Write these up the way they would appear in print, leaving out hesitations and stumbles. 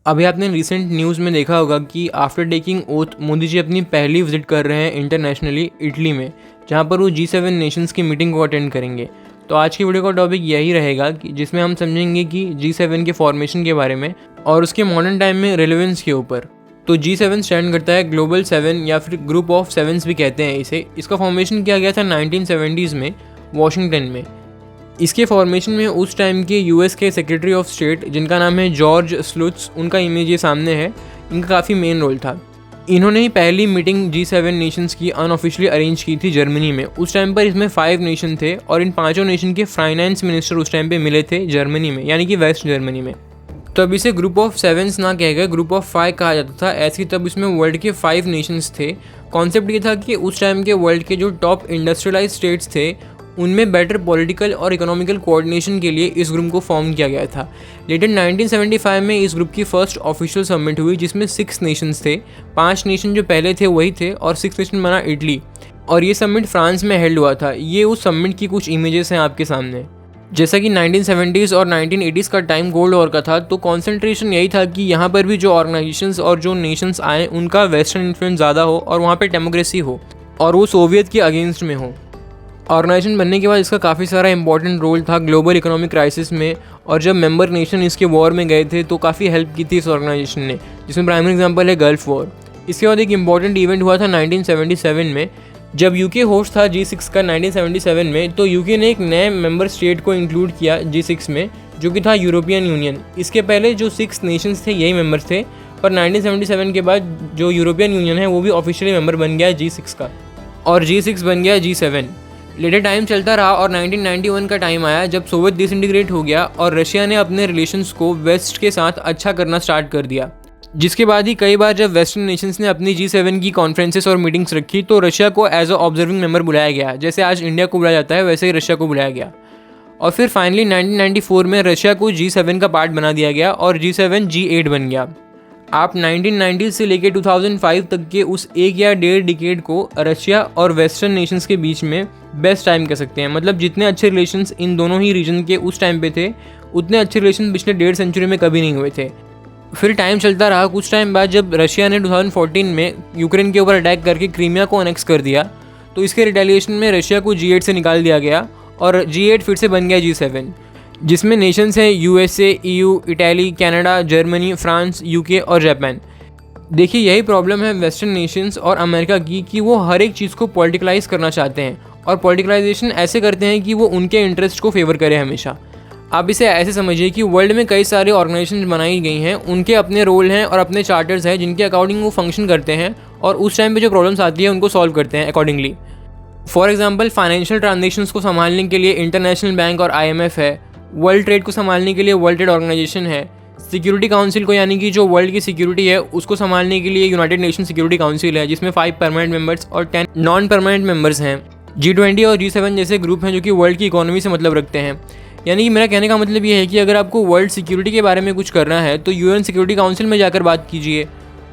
अभी आपने recent news में देखा होगा कि after taking oath Modi ji अपनी पहली विजिट कर रहे हैं इंटरनेशनली इटली में, जहां पर वो G7 नेशंस की मीटिंग को अटेंड करेंगे। तो आज की वीडियो का टॉपिक यही रहेगा कि जिसमें हम समझेंगे कि G7 के फॉर्मेशन के बारे में और उसके मॉडर्न टाइम में रेलेवेंस के ऊपर। तो G7 स्टैंड करता है ग्लोबल 7 या फिर ग्रुप ऑफ सेवन्स भी कहते हैं इसे। इसका फॉर्मेशन किया गया था 1970s में वॉशिंगटन में। इसके फॉर्मेशन में उस टाइम के यूएस के सेक्रेटरी ऑफ स्टेट जिनका नाम है जॉर्ज स्लुट्स, उनका इमेज ये सामने है। इनका काफ़ी मेन रोल था। इन्होंने ही पहली मीटिंग G7 नेशंस की अनऑफिशियली अरेंज की थी जर्मनी में। उस टाइम पर इसमें 5 नेशन थे और इन 5 नेशन के फाइनेंस मिनिस्टर उस टाइम पे मिले थे जर्मनी में, यानी कि वेस्ट जर्मनी में। तो अब इसे ग्रुप ऑफ सेवन्स ना कहकर ग्रुप ऑफ 5 कहा जाता था, ऐसे तब इसमें वर्ल्ड के 5 नेशंस थे। कॉन्सेप्ट ये था कि उस टाइम के वर्ल्ड के जो टॉप इंडस्ट्रियलाइज स्टेट्स थे उनमें बेटर पॉलिटिकल और इकोनॉमिकल कोऑर्डिनेशन के लिए इस ग्रुप को फॉर्म किया गया था। लेटर 1975 में इस ग्रुप की फर्स्ट ऑफिशियल समिट हुई जिसमें 6 नेशंस थे। 5 नेशन जो पहले थे वही थे और 6 नेशन बना इटली, और ये समिट फ्रांस में हेल्ड हुआ था। ये उस समिट की कुछ इमेजेस हैं आपके सामने। जैसा कि 1970s और 1980s का टाइम कोल्ड वॉर का था, तो कॉन्सेंट्रेशन यही था कि यहाँ पर भी जो ऑर्गेनाइजेशंस और जो नेशंस आए उनका वेस्टर्न इन्फ्लुएंस ज़्यादा हो और वहाँ पे डेमोक्रेसी हो और वो सोवियत के अगेंस्ट में हो। ऑर्गेनाइजेशन बनने के बाद इसका काफ़ी सारा इंपॉर्टेंट रोल था ग्लोबल इकोनॉमिक क्राइसिस में, और जब मेंबर नेशन इसके वॉर में गए थे तो काफ़ी हेल्प की थी इस ऑर्गेनाइजेशन ने, जिसमें प्राइमरी एग्जांपल है गल्फ वॉर। इसके बाद एक इंपॉर्टेंट इवेंट हुआ था 1977 में, जब यूके होस्ट था G6 का 1977 में। तो यूके ने एक नए मेंबर स्टेट को इंक्लूड किया G6 में, जो कि था यूरोपियन यूनियन। इसके पहले जो 6 नेशंस थे यही मेंबर्स थे, पर 1977 के बाद जो यूरोपियन यूनियन है वो भी ऑफिशियली मेंबर बन गया G6 का, और G6 बन गया G7। लेटर टाइम चलता रहा और 1991 का टाइम आया जब सोवियत डिसइंटीग्रेट हो गया और रशिया ने अपने रिलेशंस को वेस्ट के साथ अच्छा करना स्टार्ट कर दिया। जिसके बाद ही कई बार जब वेस्टर्न नेशंस ने अपनी G7 की कॉन्फ्रेंसेस और मीटिंग्स रखी तो रशिया को एज अ ऑब्जर्विंग मेंबर बुलाया गया। जैसे आज इंडिया को बुलाया जाता है वैसे ही रशिया को बुलाया गया। और फिर फाइनली 1994 में रशिया को G7 का पार्ट बना दिया गया और G7 G8 बन गया। आप 1990 से लेकर 2005 तक के उस 1 या 1.5 डिकेड को रशिया और वेस्टर्न नेशंस के बीच में बेस्ट टाइम कह सकते हैं। मतलब जितने अच्छे रिलेशंस इन दोनों ही रीजन के उस टाइम पे थे, उतने अच्छे रिलेशन पिछले 1.5 सेंचुरी में कभी नहीं हुए थे। फिर टाइम चलता रहा। कुछ टाइम बाद जब रशिया ने 2014 में यूक्रेन के ऊपर अटैक करके क्रीमिया को अनेक्स कर दिया, तो इसके रिटेलिएशन में रशिया को G8 से निकाल दिया गया और G8 फिर से बन गया G7, जिसमें नेशंस हैं USA, EU, Italy, Canada, Germany, France, UK और जापान। देखिए यही प्रॉब्लम है वेस्टर्न नेशंस और अमेरिका की कि वो हर एक चीज़ को पॉलिटिकलाइज करना चाहते हैं, और पॉलिटिकलाइजेशन ऐसे करते हैं कि वो उनके इंटरेस्ट को फेवर करे हमेशा। आप इसे ऐसे समझिए कि वर्ल्ड में कई सारे ऑर्गेनाइजेशन बनाई गई हैं, उनके अपने रोल हैं और अपने चार्टर्स हैं जिनके अकॉर्डिंग वो फंक्शन करते हैं, और उस टाइम पे जो प्रॉब्लम्स आती है उनको सॉल्व करते हैं accordingly. For example financial transactions को संभालने के लिए इंटरनेशनल बैंक और IMF है, वर्ल्ड ट्रेड को संभालने के लिए वर्ल्ड ट्रेड ऑर्गेनाइजेशन है, सिक्योरिटी काउंसिल को यानी कि जो वर्ल्ड की सिक्योरिटी है उसको संभालने के लिए यूनाइटेड नेशन सिक्योरिटी काउंसिल है, जिसमें 5 परमानेंट मेंबर्स और 10 नॉन परमानेंट मेंबर्स हैं। G20 और G7 जैसे ग्रुप हैं जो कि वर्ल्ड की इकोनॉमी से मतलब रखते हैं। यानी कि मेरा कहने का मतलब ये है कि अगर आपको वर्ल्ड सिक्योरिटी के बारे में कुछ करना है तो UN सिक्योरिटी काउंसिल में जाकर बात कीजिए,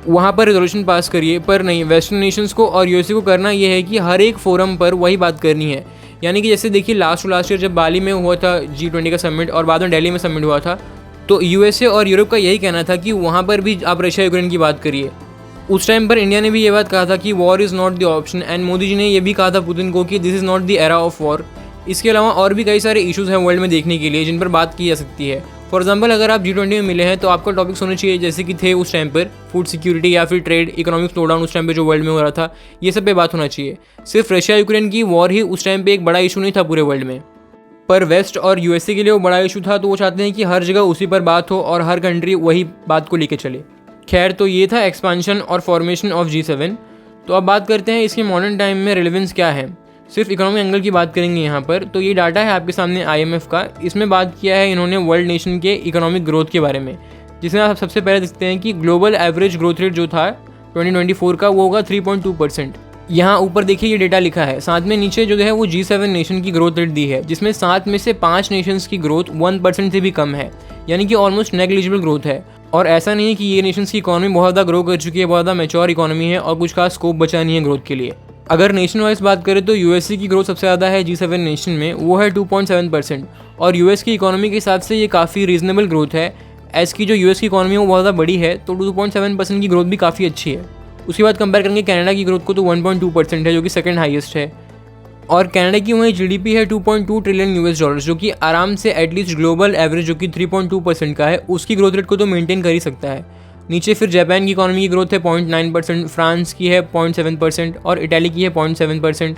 वहाँ पर रेजोल्यूशन पास करिए। पर नहीं, वेस्टर्न नेशंस को और USA को करना ये है कि हर एक फोरम पर वही बात करनी है। यानी कि जैसे देखिए लास्ट ईयर जब बाली में हुआ था G20 का समिट और बाद में दिल्ली में समिट हुआ था, तो USA और यूरोप का यही कहना था कि वहाँ पर भी आप रशिया यूक्रेन की बात करिए। उस टाइम पर इंडिया ने भी ये बात कहा था कि war is not the option, and Modi ji ने ये भी कहा था पुतिन को कि this is not the era of war. इसके अलावा और भी कई सारे इश्यूज़ हैं वर्ल्ड में देखने के लिए जिन पर बात की जा सकती है। फॉर एग्जांपल अगर आप G20 में मिले हैं तो आपका टॉपिक्स होने चाहिए जैसे कि थे उस टाइम पर फूड सिक्योरिटी या फिर ट्रेड, इकोनॉमिक स्लोडाउन उस टाइम पे जो वर्ल्ड में हो रहा था, ये सब पे बात होना चाहिए। सिर्फ रशिया यूक्रेन की वॉर ही उस टाइम पे एक बड़ा इशू नहीं था पूरे वर्ल्ड में, पर वेस्ट और USA के लिए वो बड़ा इशू था। तो वो चाहते हैं कि हर जगह उसी पर बात हो और हर कंट्री वही बात को लेकर चले। खैर, तो ये था एक्सपांशन और फॉर्मेशन ऑफ G7। तो अब बात करते हैं इसके मॉडर्न टाइम में रिलेवेंस क्या है। सिर्फ इकोनॉमिक एंगल की बात करेंगे यहाँ पर। तो ये डाटा है आपके सामने IMF का। इसमें बात किया है इन्होंने वर्ल्ड नेशन के इकोनॉमिक ग्रोथ के बारे में, जिसमें आप सबसे पहले देखते हैं कि ग्लोबल एवरेज ग्रोथ रेट जो था 2024 का वो होगा 3.2%। यहाँ ऊपर देखिए ये डेटा लिखा है, साथ में नीचे जो है वो G7 नेशन की ग्रोथ रेट दी है, जिसमें 7 में से 5 नेशंस की ग्रोथ 1% से भी कम है, यानी कि ऑलमोस्ट नेग्लिजिबल ग्रोथ है। और ऐसा नहीं है कि ये नेशंस की इकोनॉमी बहुत ज़्यादा ग्रो कर चुकी है, बहुत ज़्यादा मैच्योर इकोनॉमी है और कुछ खास स्कोप बचा नहीं है ग्रोथ के लिए। अगर नेशन वाइज बात करें तो USA की ग्रोथ सबसे ज़्यादा है G7 नेशन में, वो है 2.7%, और US की इकोनॉमी के हिसाब से ये काफ़ी रीजनेबल ग्रोथ है। एस की जो यूएस की इकॉनमी है वो बहुत ज़्यादा बड़ी है, तो 2.7% की ग्रोथ भी काफ़ी अच्छी है। उसके बाद कंपेयर करेंगे कनाडा की ग्रोथ को, तो 1.2% है, जो कि सेकंड हाईएस्ट है। और कनाडा की वहीं जीडीपी है 2.2 ट्रिलियन यूएस डॉलर, जो कि आराम से एटलीस्ट ग्लोबल एवरेज जो कि 3.2% का है उसकी ग्रोथ रेट को तो मेंटेन कर ही सकता है। नीचे फिर जापान की इकॉनमी की ग्रोथ है 0.9%, फ्रांस की है 0.7% और इटाली की है 0.7%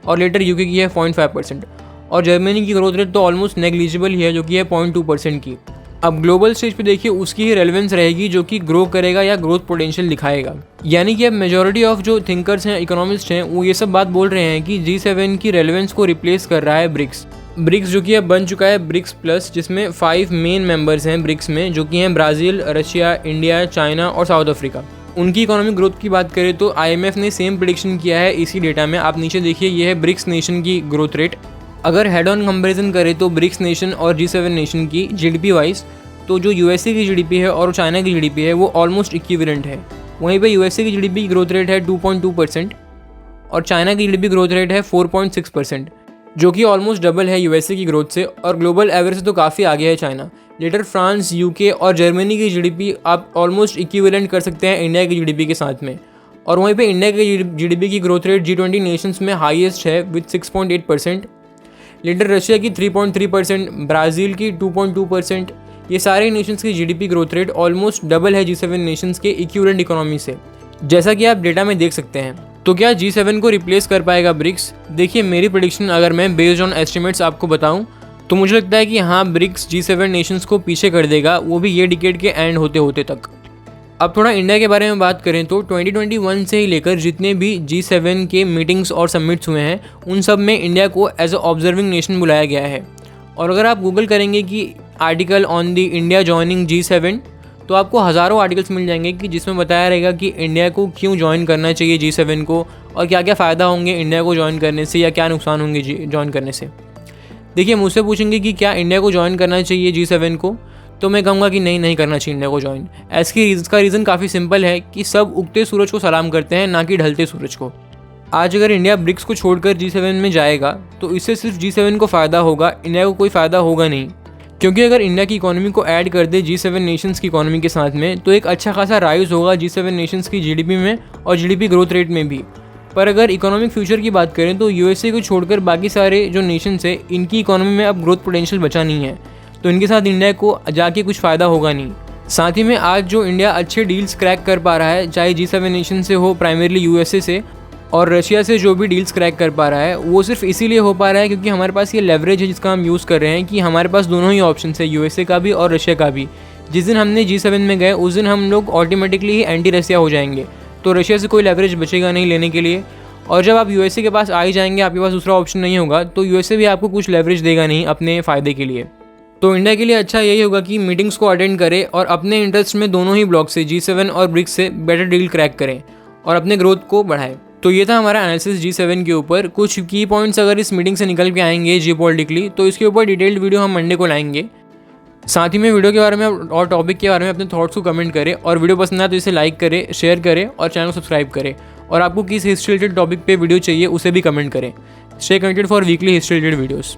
और लेटर यूके की है 0.5%। और जर्मनी की ग्रोथ रेट तो ऑलमोस्ट नेग्लिजिबल ही है, जो कि है 0.2% की। अब ग्लोबल स्टेज पे देखिए उसकी ही रेलेवेंस रहेगी जो कि ग्रो करेगा या ग्रोथ पोटेंशियल दिखाएगा। यानी कि अब मेजॉरिटी ऑफ जो थिंकर्स हैं, इकोनॉमिस्ट हैं, वो ये सब बात बोल रहे हैं कि G7 की रेलेवेंस को रिप्लेस कर रहा है ब्रिक्स जो कि अब बन चुका है ब्रिक्स प्लस, जिसमें 5 मेन मेंबर्स हैं ब्रिक्स में, जो कि हैं ब्राज़ील, रशिया, इंडिया, चाइना और साउथ अफ्रीका। उनकी इकोनॉमिक ग्रोथ की बात करें तो IMF ने सेम प्रेडिक्शन किया है इसी डेटा में। आप नीचे देखिए, ये है ब्रिक्स नेशन की ग्रोथ रेट। अगर हेड ऑन कंपेरिजन करें तो ब्रिक्स नेशन और G7 नेशन की जीडीपी वाइज, तो जो USA की जीडीपी है और चाइना की जीडीपी है वो ऑलमोस्ट इक्विवेलेंट है। वहीं पे USA की जीडीपी की ग्रोथ रेट है 2.2% और चाइना की जीडीपी ग्रोथ रेट है 4.6%, जो कि ऑलमोस्ट डबल है USA की ग्रोथ से, और ग्लोबल एवरेज से तो काफ़ी आगे है चाइना। लेटर फ्रांस, UK और जर्मनी की जीडीपी आप ऑलमोस्ट इक्विवेलेंट कर सकते हैं इंडिया की जीडीपी के साथ में। और वहीं पे इंडिया की जीडीपी की ग्रोथ रेट G20 नेशंस में हाईएस्ट है विद 6.8%। लेटर रशिया की 3.3%, ब्राज़ील की 2.2%। ये सारे नेशंस की GDP growth rate almost double है G7 नेशंस के इक्विवेलेंट इकोनॉमी से, जैसा कि आप डेटा में देख सकते हैं। तो क्या G7 को रिप्लेस कर पाएगा ब्रिक्स? देखिए, मेरी प्रेडिक्शन अगर मैं बेस्ड ऑन एस्टिमेट्स आपको बताऊं तो मुझे लगता है कि हाँ, ब्रिक्स G7 नेशंस को पीछे कर देगा, वो भी ये डिकेड के एंड होते होते तक। अब थोड़ा इंडिया के बारे में बात करें तो 2021 से ही लेकर जितने भी G7 के मीटिंग्स और समिट्स हुए हैं उन सब में इंडिया को एज अ ऑब्जर्विंग नेशन बुलाया गया है। और अगर आप गूगल करेंगे कि article on the India joining G7, तो आपको हज़ारों आर्टिकल्स मिल जाएंगे कि जिसमें बताया रहेगा कि इंडिया को क्यों ज्वाइन करना चाहिए G7 को, और क्या क्या फ़ायदा होंगे इंडिया को ज्वाइन करने से या क्या नुकसान होंगे ज्वाइन करने से। देखिए, मुझसे पूछेंगे कि क्या इंडिया को ज्वाइन करना चाहिए G7 को, तो मैं कहूँगा कि नहीं करना चाहिए इंडिया को ज्वाइन। इसका रीज़न काफ़ी सिंपल है कि सब उगते सूरज को सलाम करते हैं, ना कि ढलते सूरज को। आज अगर इंडिया ब्रिक्स को छोड़कर G7 में जाएगा तो इससे सिर्फ G7 को फ़ायदा होगा, इंडिया को कोई फ़ायदा होगा नहीं। क्योंकि अगर इंडिया की इकोनॉमी को ऐड कर दे G7 नेशंस की इकोनॉमी के साथ में, तो एक अच्छा खासा राइज होगा G7 नेशंस की जीडीपी में और जीडीपी ग्रोथ रेट में भी। पर अगर इकोनॉमिक फ्यूचर की बात करें तो USA को छोड़कर बाकी सारे जो नेशंस है, इनकी इकोनॉमी में अब ग्रोथ पोटेंशियल बचा नहीं है, तो इनके साथ इंडिया को जाके कुछ फ़ायदा होगा नहीं। साथ ही में आज जो इंडिया अच्छे डील्स क्रैक कर पा रहा है, चाहे G7 नेशन से हो, प्राइमरली USA से और रशिया से जो भी डील्स क्रैक कर पा रहा है, वो सिर्फ इसीलिए हो पा रहा है क्योंकि हमारे पास ये लेवरेज है जिसका हम यूज़ कर रहे हैं कि हमारे पास दोनों ही ऑप्शन है, USA का भी और रशिया का भी। जिस दिन हमने G7 में गए उस दिन हम लोग ऑटोमेटिकली ही एंटी रशिया हो जाएंगे, तो रशिया से कोई लेवरेज बचेगा नहीं लेने के लिए। और जब आप USA के पास आ ही जाएंगे, आपके पास दूसरा ऑप्शन नहीं होगा, तो USA भी आपको कुछ लेवरेज देगा नहीं अपने फ़ायदे के लिए। तो इंडिया के लिए अच्छा यही होगा कि मीटिंग्स को अटेंड करे और अपने इंटरेस्ट में दोनों ही ब्लॉक से G7 और ब्रिक्स से बेटर डील क्रैक करें और अपने ग्रोथ को बढ़ाएं। तो ये था हमारा एनालिसिस G7 के ऊपर। कुछ की पॉइंट्स अगर इस मीटिंग से निकल के आएंगे जियोपॉलिटिकली, तो इसके ऊपर डिटेल्ड वीडियो हम मंडे को लाएंगे। साथ ही में वीडियो के बारे में और टॉपिक के बारे में अपने थॉट्स को कमेंट करें, और वीडियो पसंद आए तो इसे लाइक करें, शेयर करें और चैनल को सब्सक्राइब करें। और आपको किस हिस्ट्री रिलेटेड टॉपिक पे वीडियो चाहिए उसे भी कमेंट करें। Stay connected for weekly history related videos.